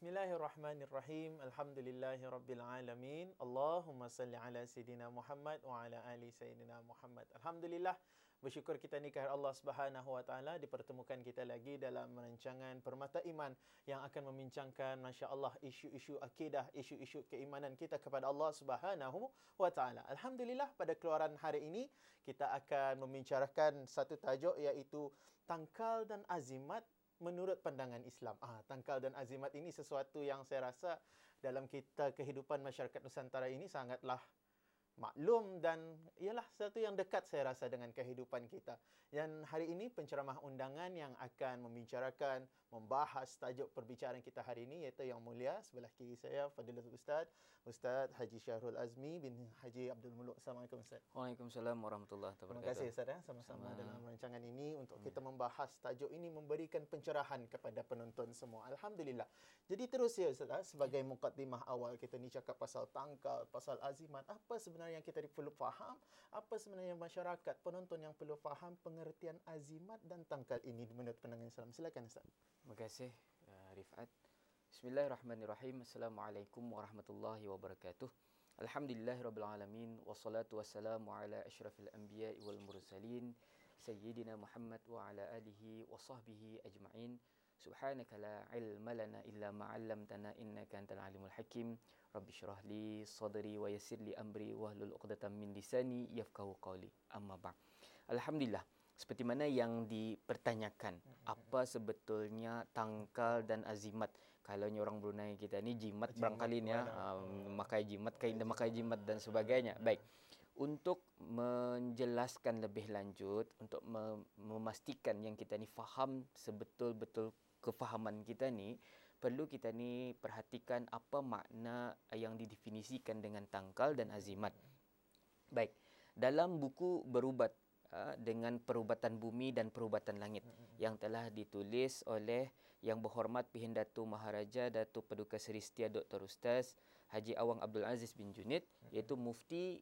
Bismillahirrahmanirrahim. Alhamdulillahirabbil alamin. Allahumma salli ala sayidina Muhammad wa ala ali sayidina Muhammad. Alhamdulillah, bersyukur kita ni kehadirat Allah Subhanahu wa taala dipertemukan kita lagi dalam rancangan Permata Iman yang akan membincangkan masya-Allah isu-isu akidah, isu-isu keimanan kita kepada Allah Subhanahu wa taala. Alhamdulillah, pada keluaran hari ini kita akan membicarakan satu tajuk iaitu tangkal dan azimat menurut pandangan Islam. Tangkal dan azimat ini sesuatu yang saya rasa dalam kita kehidupan masyarakat Nusantara ini sangatlah maklum dan ialah sesuatu yang dekat saya rasa dengan kehidupan kita. Dan hari ini penceramah undangan yang akan membicarakan, membahas tajuk perbicaraan kita hari ini iaitu Yang Mulia sebelah kiri saya, Fadilatul Ustaz Haji Syahrul Azmi bin Haji Abdul Muluk. Assalamualaikum Ustaz. Waalaikumsalam warahmatullahi wabarakatuh. Terima kasih Ustaz sama-sama dalam rancangan ini untuk kita membahas tajuk ini, memberikan pencerahan kepada penonton semua. Alhamdulillah. Jadi terus ya Ustaz, sebagai mukadimah awal kita ni cakap pasal tangkal, pasal azimat. Apa sebenarnya yang kita perlu faham? Apa sebenarnya masyarakat, penonton yang perlu faham pengertian azimat dan tangkal ini menurut pandangan Islam? Silakan Ustaz. Terima kasih Rifat. Bismillahirrahmanirrahim. Assalamualaikum warahmatullahi wabarakatuh. Alhamdulillahirabbil alamin wassalatu wassalamu ala asyrafil anbiya'i wal mursalin sayyidina Muhammad wa ala alihi wa sahbihi ajma'in. Subhanaka la ilma lana illa ma 'allamtana innaka antal alimul hakim. Rabbi shrah li sadri wa yassir li amri wahlul 'uqdatam min lisani yafqahu qawli. Amma ba'd. Alhamdulillah, seperti mana yang dipertanyakan, apa sebetulnya tangkal dan azimat? Kalau ni orang Brunei kita ni jimat barangkali ni memakai jimat, kain dan memakai jimat dan sebagainya. Baik. Untuk menjelaskan lebih lanjut, untuk memastikan yang kita ni faham sebetul-betul kefahaman kita ni, perlu kita ni perhatikan apa makna yang didefinisikan dengan tangkal dan azimat. Baik, dalam buku Berubat dengan Perubatan Bumi dan Perubatan Langit yang telah ditulis oleh Yang Berhormat Pihin Datuk Maharaja Datuk Paduka Seri Setia Dr. Ustaz Haji Awang Abdul Aziz bin Junid, iaitu mufti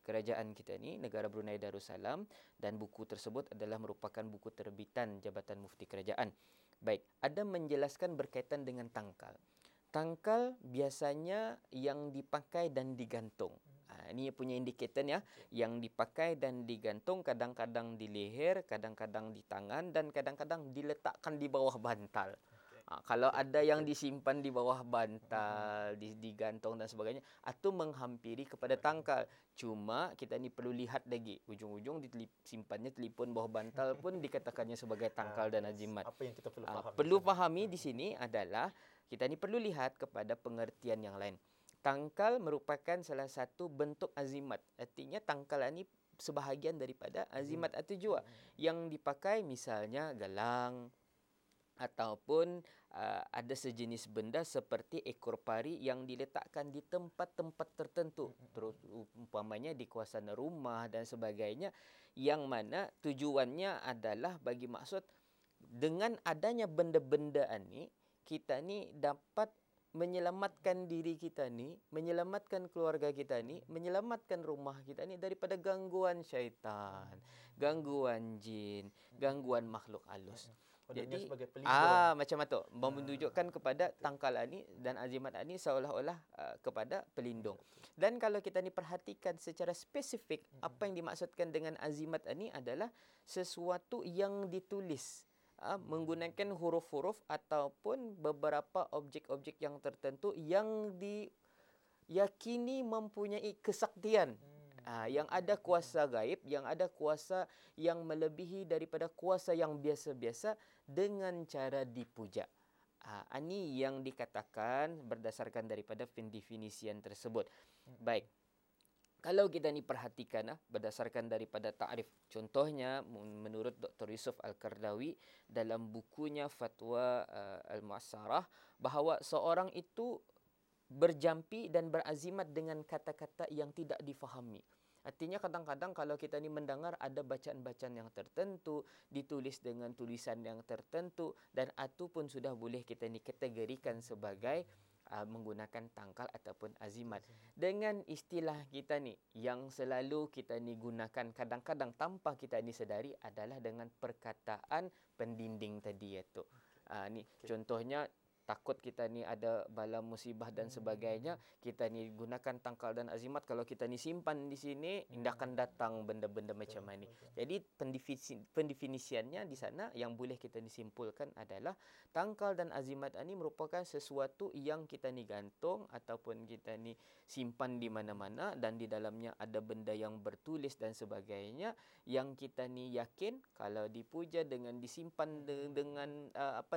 kerajaan kita ni, negara Brunei Darussalam, dan buku tersebut adalah merupakan buku terbitan Jabatan Mufti Kerajaan. Baik, ada menjelaskan berkaitan dengan tangkal. Tangkal biasanya yang dipakai dan digantung. Ini punya indikator ya, yang dipakai dan digantung, kadang-kadang di leher, kadang-kadang di tangan, dan kadang-kadang diletakkan di bawah bantal. Kalau ada yang disimpan di bawah bantal, digantung dan sebagainya, itu menghampiri kepada tangkal. Cuma kita ni perlu lihat lagi, ujung-ujung disimpannya telefon bawah bantal pun dikatakannya sebagai tangkal dan azimat. Apa yang kita perlu fahami? Perlu fahami di sini adalah kita ni perlu lihat kepada pengertian yang lain. Tangkal merupakan salah satu bentuk azimat. Artinya tangkal ini sebahagian daripada azimat itu juga. Yang dipakai misalnya galang, ataupun ada sejenis benda seperti ekor pari yang diletakkan di tempat-tempat tertentu, terus umpamanya di kawasan rumah dan sebagainya, yang mana tujuannya adalah bagi maksud dengan adanya benda-benda ini kita ni dapat menyelamatkan diri kita ni, menyelamatkan keluarga kita ni, menyelamatkan rumah kita ni daripada gangguan syaitan, gangguan jin, gangguan makhluk halus. Jadi macam itu menunjukkan kepada tangkal ni dan azimat ni seolah-olah kepada pelindung. Dan kalau kita ni perhatikan secara spesifik, apa yang dimaksudkan dengan azimat ni adalah sesuatu yang ditulis menggunakan huruf-huruf ataupun beberapa objek-objek yang tertentu yang diyakini mempunyai kesaktian, yang ada kuasa gaib, yang ada kuasa yang melebihi daripada kuasa yang biasa-biasa dengan cara dipuja. Ini yang dikatakan berdasarkan daripada pendefinisian tersebut. Baik. Kalau kita ni perhatikan berdasarkan daripada ta'rif, contohnya menurut Dr. Yusuf Al-Qardawi dalam bukunya Fatwa Al-Mu'assarah, bahawa seorang itu berjampi dan berazimat dengan kata-kata yang tidak difahami. Artinya kadang-kadang kalau kita ni mendengar ada bacaan-bacaan yang tertentu, ditulis dengan tulisan yang tertentu, dan itu pun sudah boleh kita ni kategorikan sebagai menggunakan tangkal ataupun azimat. Dengan istilah kita ni yang selalu kita ni gunakan kadang-kadang tanpa kita ni sedari adalah dengan perkataan pendinding tadi itu. Ni contohnya takut kita ni ada bala musibah dan sebagainya, kita ni gunakan tangkal dan azimat. Kalau kita ni simpan di sini, tidak akan datang benda-benda macam ni. Jadi pendefinisiannya di sana yang boleh kita ni simpulkan adalah tangkal dan azimat ini merupakan sesuatu yang kita ni gantung ataupun kita ni simpan di mana-mana, dan di dalamnya ada benda yang bertulis dan sebagainya, yang kita ni yakin kalau dipuja dengan disimpan dengan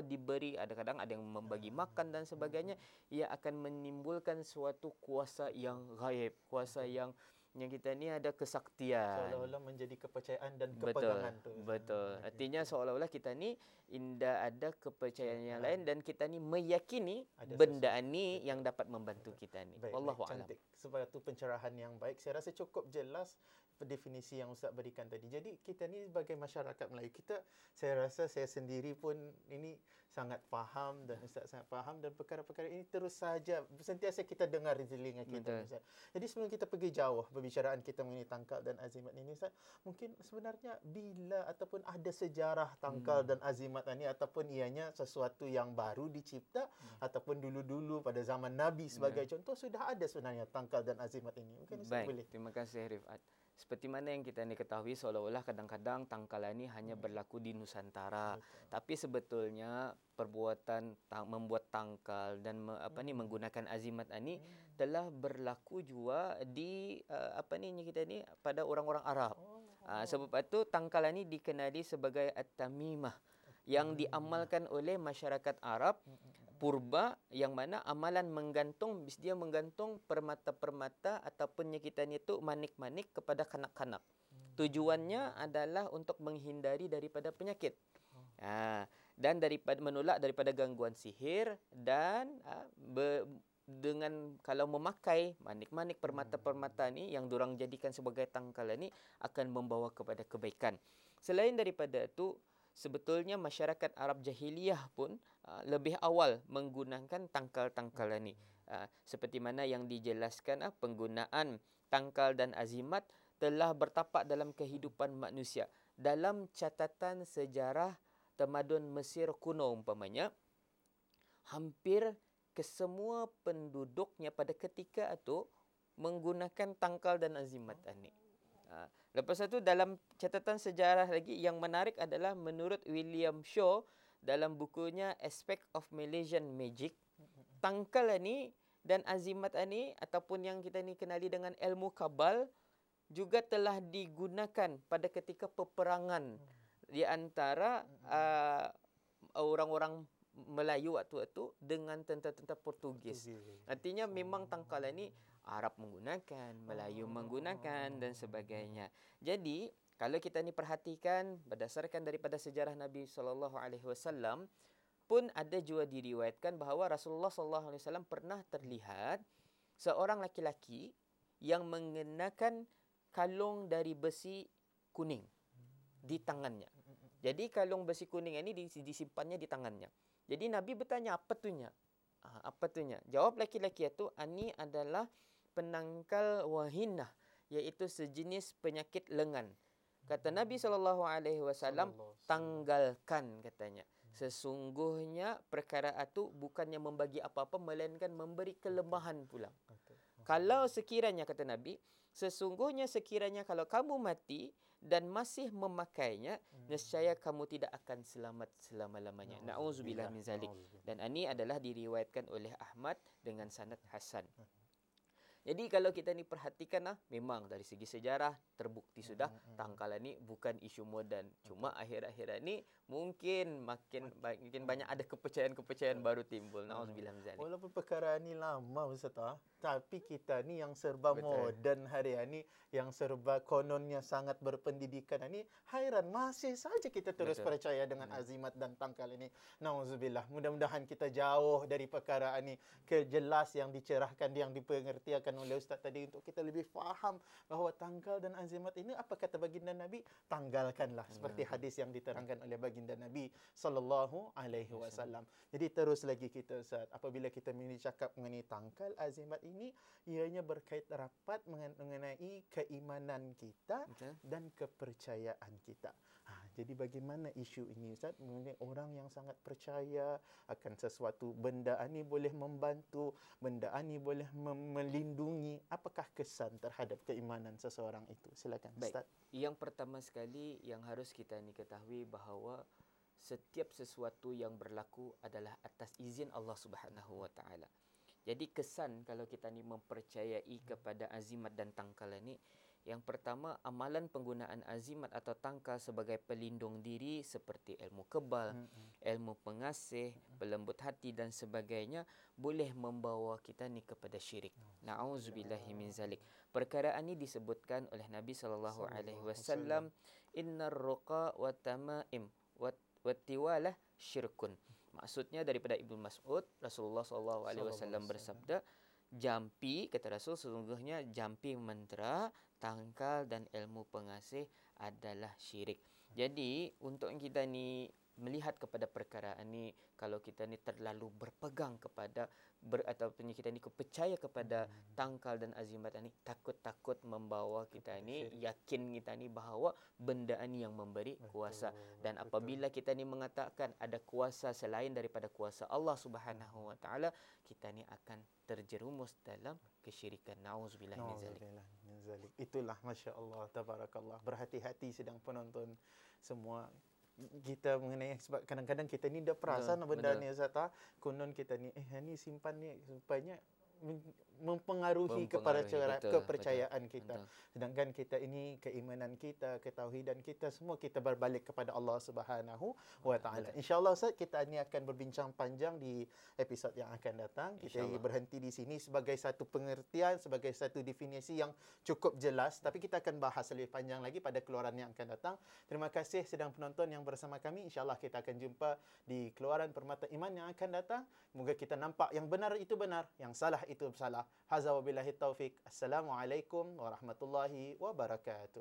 diberi, kadang-kadang ada yang membagi makan dan sebagainya, ia akan menimbulkan suatu kuasa yang gaib, kuasa yang kita ni ada kesaktian. Seolah-olah menjadi kepercayaan dan Betul, kepegangan tu. betul. Artinya seolah-olah kita ni indah ada kepercayaan yang lain, dan kita ni meyakini Ada benda ni yang dapat membantu kita ni. Wallahu a'lam. Cantik. Suatu pencerahan yang baik. Saya rasa cukup jelas definisi yang Ustaz berikan tadi. Jadi kita ni sebagai masyarakat Melayu, saya rasa saya sendiri pun ini sangat faham, dan Ustaz sangat faham, dan perkara-perkara ini terus saja sentiasa kita dengar di telinga kita, Ustaz. Jadi sebelum kita pergi jauh perbicaraan kita mengenai tangkal dan azimat ini, Ustaz, mungkin sebenarnya bila ataupun ada sejarah tangkal dan azimat ini, ataupun ianya sesuatu yang baru dicipta, ataupun dulu-dulu pada zaman Nabi sebagai contoh sudah ada sebenarnya tangkal dan azimat ini. Mungkin Ustaz boleh. Terima kasih Rifat. Seperti mana yang kita ni ketahui, seolah-olah kadang-kadang tangkal ini hanya berlaku di Nusantara. Betul. Tapi sebetulnya perbuatan membuat tangkal dan menggunakan azimat ini telah berlaku juga di kita ni pada orang-orang Arab. Sebab itu tangkal ini dikenali sebagai at-tamimah, yang diamalkan oleh masyarakat Arab purba, yang mana amalan menggantung, dia menggantung permata-permata ataupun kita ni tu manik-manik kepada kanak-kanak. Tujuannya adalah untuk menghindari daripada penyakit. Dan menolak daripada gangguan sihir, dan dengan kalau memakai manik-manik permata-permata ni yang diorang jadikan sebagai tangkal ni akan membawa kepada kebaikan. Selain daripada itu, sebetulnya masyarakat Arab jahiliyah pun lebih awal menggunakan tangkal-tangkal ini. Seperti mana yang dijelaskan, penggunaan tangkal dan azimat telah bertapak dalam kehidupan manusia. Dalam catatan sejarah tamadun Mesir kuno umpamanya, hampir kesemua penduduknya pada ketika itu menggunakan tangkal dan azimat ini. Lepas itu dalam catatan sejarah lagi yang menarik adalah menurut William Shaw dalam bukunya Aspect of Malaysian Magic, tangkal ini dan azimat ini ataupun yang kita ni kenali dengan ilmu kabal juga telah digunakan pada ketika peperangan di antara orang-orang Melayu waktu itu dengan tentera-tentera Portugis. Artinya memang tangkal ini Arab menggunakan, Melayu menggunakan dan sebagainya. Jadi kalau kita ni perhatikan berdasarkan daripada sejarah Nabi SAW pun ada juga diriwayatkan bahawa Rasulullah SAW pernah terlihat seorang laki-laki yang mengenakan kalung dari besi kuning di tangannya. Jadi kalung besi kuning ini disimpannya di tangannya. Jadi Nabi bertanya, apa tunya? Apa tunya? Jawab laki-laki itu, ini adalah penangkal wahinah, iaitu sejenis penyakit lengan. Kata Nabi SAW, tanggalkan katanya. Sesungguhnya perkara itu bukannya membagi apa-apa, melainkan memberi kelemahan pula. Kalau sekiranya, kata Nabi, sesungguhnya sekiranya kalau kamu mati dan masih memakainya, nescaya kamu tidak akan selamat selama-lamanya. Na'udzubillah min zalik. Dan ini adalah diriwayatkan oleh Ahmad dengan sanad hasan. Jadi kalau kita ni perhatikan memang dari segi sejarah terbukti sudah tangkal ni bukan isu moden. Cuma akhir-akhir ni mungkin makin banyak ada kepercayaan-kepercayaan baru timbul. Nauzubillah min zalik. Walaupun perkara ni lama Ustaz, tapi kita ni yang serba moden hari ini, yang serba kononnya sangat berpendidikan ini, hairan masih saja kita terus percaya dengan azimat dan tangkal ini. Nauzubillah. Mudah-mudahan kita jauh dari perkara ini, kejelas yang dicerahkan, yang dipengertikan oleh Ustaz tadi untuk kita lebih faham bahawa tangkal dan azimat ini apa kata baginda Nabi, tanggalkanlah seperti hadis yang diterangkan oleh baginda Nabi sallallahu alaihi wasallam. Jadi terus lagi kita Ustaz, apabila kita cakap mengenai tangkal azimat ini, ianya berkait rapat mengenai keimanan kita dan kepercayaan kita. Jadi bagaimana isu ini Ustaz? Mengenai orang yang sangat percaya akan sesuatu, benda ini boleh membantu, benda ini boleh melindungi. Apakah kesan terhadap keimanan seseorang itu? Silakan Baik. Ustaz. Yang pertama sekali yang harus kita ni ketahui bahawa setiap sesuatu yang berlaku adalah atas izin Allah Subhanahu Wa Taala. Jadi kesan kalau kita ni mempercayai kepada azimat dan tangkal ini, yang pertama, amalan penggunaan azimat atau tangkal sebagai pelindung diri seperti ilmu kebal, ilmu pengasih, pelembut hati dan sebagainya boleh membawa kita ni kepada syirik. Na'udzubillahi min zalik. Perkara ini disebutkan oleh Nabi sallallahu alaihi wasallam, innar ruqa wa tamaim wa tiwalah syirkun. Maksudnya daripada Ibnu Mas'ud, Rasulullah sallallahu alaihi wasallam bersabda, jampi, kata Rasul, sesungguhnya jampi mentera, tangkal dan ilmu pengasih adalah syirik. Jadi untuk kita ni melihat kepada perkara ini, kalau kita ni terlalu berpegang kepada ataupun kita ni percaya kepada tangkal dan azimat ini, takut-takut membawa kita ni yakin kita ni bahawa benda ini yang memberi kuasa. Dan apabila kita ni mengatakan ada kuasa selain daripada kuasa Allah Subhanahu Wa Taala, kita ni akan terjerumus dalam kesyirikan. Nauzubillah min zalik. Itulah, masya-Allah, tabarakallah. Berhati-hati sedang penonton semua. Kita mengenai, sebab kadang-kadang kita ni dah perasan benda ni Ustaz, konon kita ni ni simpan ni supaya mempengaruhi kepada kepercayaan kita. Sedangkan kita ini, keimanan kita, ketauhidan kita, semua kita berbalik kepada Allah Subhanahu Wa Taala. Insya-Allah Ustaz, kita ini akan berbincang panjang di episod yang akan datang. Kita berhenti di sini sebagai satu pengertian, sebagai satu definisi yang cukup jelas, tapi kita akan bahas lebih panjang lagi pada keluaran yang akan datang. Terima kasih sedang penonton yang bersama kami. Insya-Allah kita akan jumpa di keluaran Permata Iman yang akan datang. Moga kita nampak yang benar itu benar, yang salah itu salah. Hadza wabillahi taufik. Assalamualaikum warahmatullahi wabarakatuh.